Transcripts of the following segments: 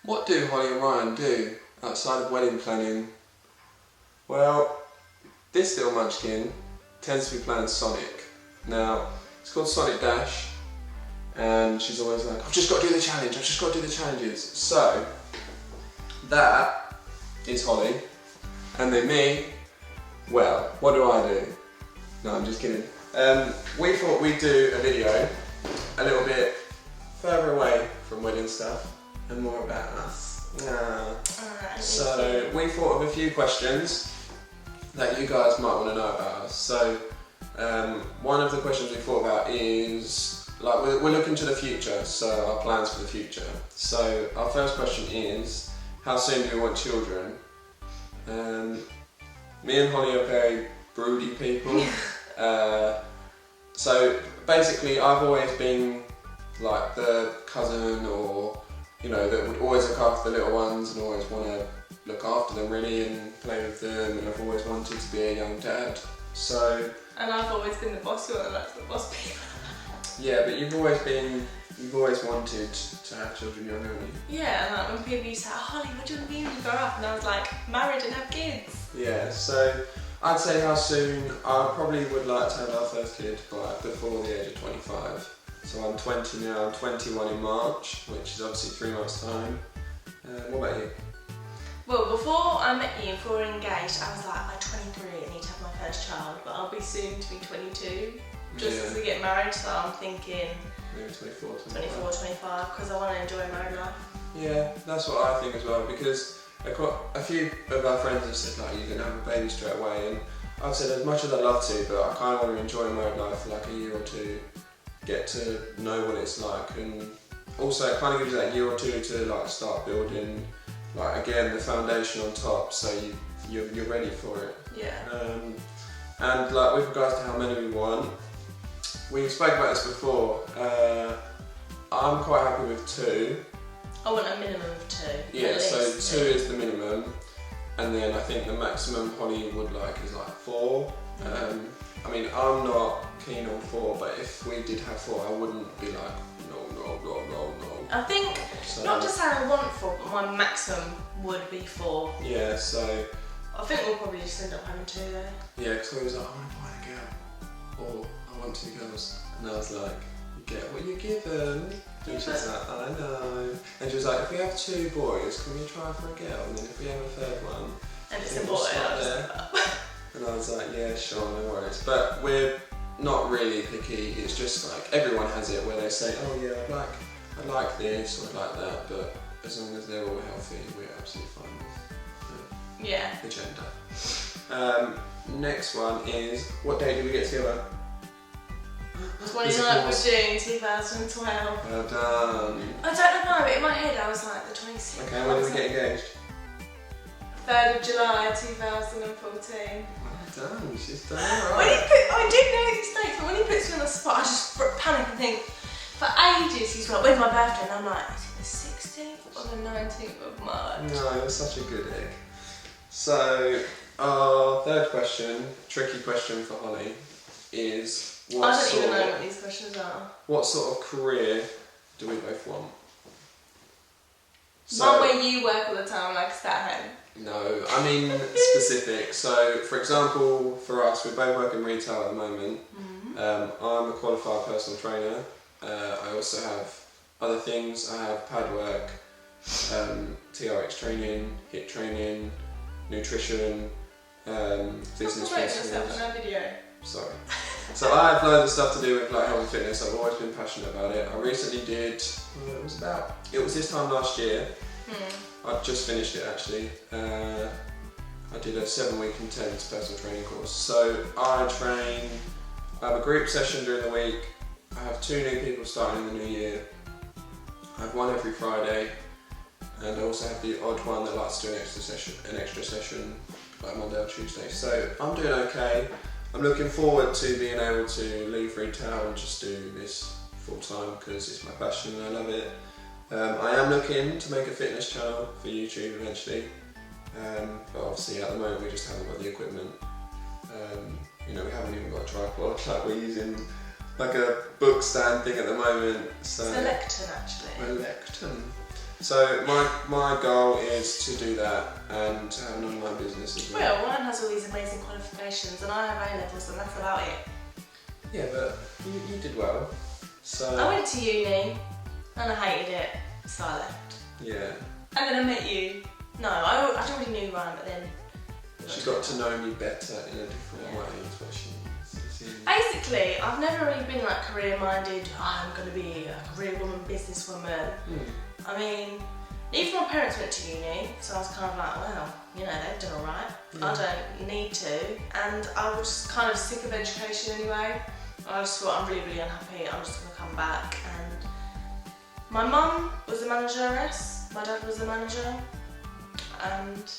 What do Holly and Ryan do outside of wedding planning? Well, this little munchkin tends to be playing Sonic. Now, it's called Sonic Dash, and she's always like, I've just got to do the challenge, I've just got to do the challenges. So, that is Holly, and then me, well, what do I do? No, I'm just kidding. We thought we'd do a video a little bit further away from wedding stuff and more about us. So we thought of a few questions that you guys might want to know about us. So one of the questions we thought about is, like, we're looking to the future, so our plans for the future. So our first question is, how soon do we want children? Me and Holly are very broody people. So basically I've always been like the cousin, or that would always look after the little ones and always want to look after them really and play with them, and I've always wanted to be a young dad. So. And I've always been the boss, you want to look the boss people. Yeah, but you've always wanted to have children young, haven't you? Yeah, and like when people used to say, Holly, what do you want to be when you grow up? And I was like, married and have kids. Yeah, so I'd say how soon, I probably would like to have our first kid before the age of 25. So I'm 20 now, I'm 21 in March, which is obviously 3 months' time. What about you? Well, before I met you, before we were engaged, I was like, by 23 I need to have my first child, but I'll be soon to be 22, just as we get married, so I'm thinking maybe 24, 25, because I want to enjoy married life. Yeah, that's what I think as well, because a few of our friends have said, like, you're going to have a baby straight away, and I've said as much as I'd love to, but I kind of want to enjoy married life for like a year or two, get to know what it's like, and also it kind of gives you that year or two to like start building, like, again, the foundation on top, so you're ready for it. Yeah. And like with regards to how many we want, we spoke about this before. I'm quite happy with 2. I want a minimum of 2. Yeah, so 2 is the minimum, and then I think the maximum Holly would like is like 4. I mean, I'm not keen on 4, but if we did have 4, I wouldn't be like, no. I think, so, not just saying I want 4, but my maximum would be 4. Yeah, so. I think we'll probably just end up having 2 though. Yeah, because I was like, I want to find a girl, or I want 2 girls. And I was like, you get what you're given. And she was like, I know. And she was like, if we have 2 boys, can we try for a girl? And then if we have a 3rd one, and it's a boy. And I was like, yeah, sure, no worries. But we're not really picky. It's just like everyone has it where they say, oh yeah, I'd like this or I'd like that. But as long as they're all healthy, we're absolutely fine with the gender. Next one is, what day did we get together? 29th of June 2012. Well done. I don't know, but in my head I was like the 26th. Okay, when did we get engaged? 3rd of July 2014. Well done, she's done it When right. I did know these dates, but when he puts me on the spot, I just panic and think, for ages he's like, when's my birthday? And I'm like, is it the 16th or the 19th of March? No, you're such a good egg. So, our 3rd question, tricky question for Holly, is I don't even know what these questions are. What sort of career do we both want? So, one where you work all the time, like stay at home. No, I mean specific. So, for example, for us, we both work in retail at the moment. I'm a qualified personal trainer. I also have other things. I have pad work, TRX training, HIIT training, nutrition, business principles. No video. Sorry. So I have loads of stuff to do with like health and fitness. I've always been passionate about it. I recently did. It was this time last year. I've just finished it actually. I did a 7-week intense personal training course. So I have a group session during the week. I have 2 new people starting in the new year. I have one every Friday, and I also have the odd one that likes to do an extra session like Monday or Tuesday. So I'm doing okay. I'm looking forward to being able to leave retail and just do this full time because it's my passion and I love it. I am looking to make a fitness channel for YouTube eventually, but obviously at the moment we just haven't got the equipment. We haven't even got a tripod, like we're using like a book stand thing at the moment. So it's a lectern actually. A lectern. So my goal is to do that and to have an online business as well. Well, Ryan has all these amazing qualifications and I have A-levels and that's about it. Yeah, but you did well. So I went to uni and I hated it, so I left. Yeah. And then I met you. No, I already knew Ryan, but then... She got to know me better in a different way. Is what she Basically, I've never really been like career-minded, I'm going to be a career woman, businesswoman. I mean, even my parents went to uni, so I was kind of like, well, you know, they've done alright. I don't need to. And I was just kind of sick of education anyway. I just thought, I'm really, really unhappy, I'm just going to come back. And my mum was a manageress, my dad was a manager, and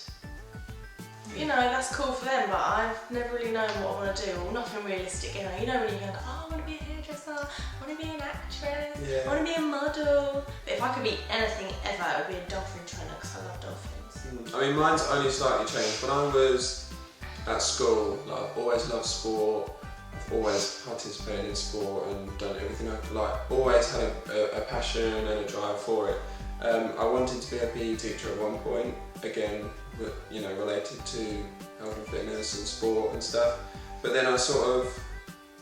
you know, that's cool for them, but I've never really known what I want to do, or nothing realistic, you know when you go, oh, I want to be a hairdresser, I want to be an actress, I want to be a model. But if I could be anything ever, it would be a dolphin trainer, because I love dolphins. I mean, mine's only slightly changed. When I was at school, like, I've always loved sport, I've always participated in sport and done everything. I've always had a passion and a drive for it. I wanted to be a PE teacher at one point, again, you know, related to health and fitness and sport and stuff. But then I sort of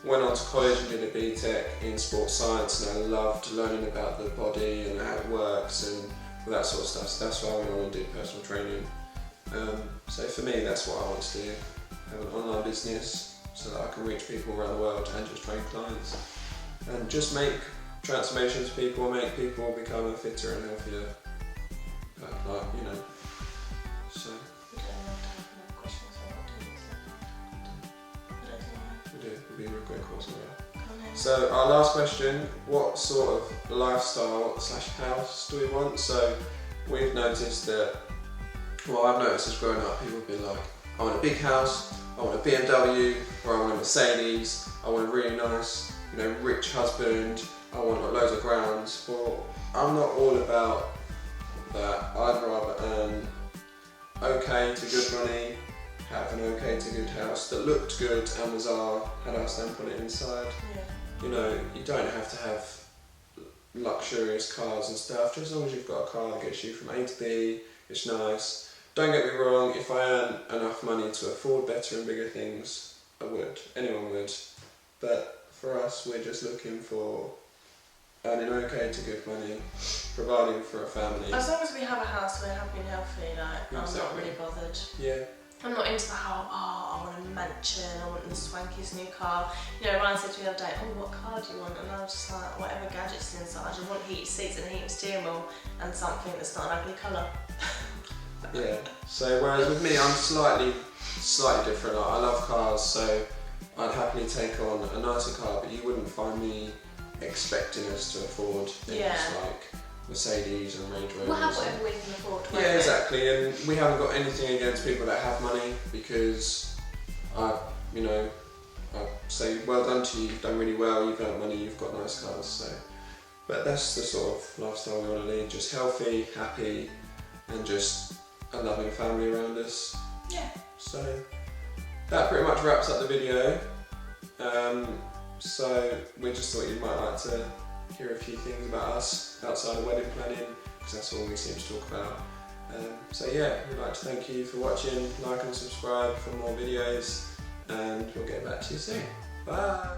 went on to college and did a BTEC in sports science, and I loved learning about the body and how it works and all that sort of stuff. So that's why I went on and did personal training. So for me, that's what I want to do, have an online business so that I can reach people around the world and just train clients and just make transformations for people, make people become a fitter and healthier, like, you know. So we do. We'll be a great course on that. So our last question: what sort of lifestyle / house do we want? So we've noticed that. Well, I've noticed as growing up, people have been like, I want a big house, I want a BMW, or I want a Mercedes, I want a really nice, you know, rich husband, I want loads of grounds. Well, I'm not all about that. I'd rather earn okay to good money, have an okay to good house that looked good and had our stamp on it inside. You know, you don't have to have luxurious cars and stuff, just as long as you've got a car that gets you from A to B, it's nice. Don't get me wrong, if I earn enough money to afford better and bigger things, I would. Anyone would. But for us, we're just looking for earning okay to good money, providing for a family. As long as we have a house, we're happy and healthy, like, I'm not really bothered. Yeah. I'm not into the whole, I want a mansion, I want the swankiest new car. You know, Ryan said to me the other day, oh, what car do you want? And I was just like, whatever gadgets is inside, I just want heated seats and a heated steering wheel and something that's not an ugly colour. Yeah, so whereas with me, I'm slightly different. I love cars, so I'd happily take on a nicer car, but you wouldn't find me expecting us to afford things like Mercedes and Range Rovers. We'll have whatever we can afford. Yeah, exactly, and we haven't got anything against people that have money, because I say well done to you, you've done really well, you've earned money, you've got nice cars, so. But that's the sort of lifestyle we want to lead, just healthy, happy, and just a loving family around us. Yeah. So that pretty much wraps up the video. So we just thought you might like to hear a few things about us outside of wedding planning, because that's all we seem to talk about. So yeah, we'd like to thank you for watching, like and subscribe for more videos, and we'll get back to you soon. Bye!